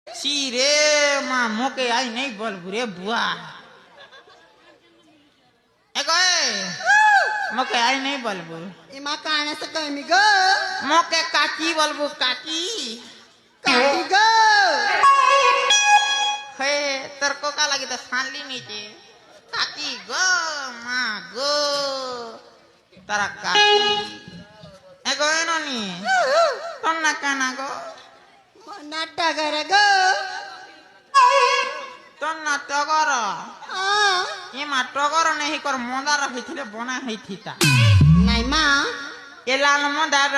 ছি রে মা মোকে আই নেই বলবু রে বুয়া মোকে আই নেই বলবু এমা কানে সে কইমি গো মোকে কাকি বলবু কাকি কাকি গো হে তোর কোকা লাগি তো ছানলি নিচে কাকি গো মা গো তারা কাকি এগো এননি তোর না কানা গো নাট্টা করে গো তোর না টগর আ এমা টগর নেই কর মন্দার হইছিলে বনা হইথিতা নাই মা এলাল মন্দার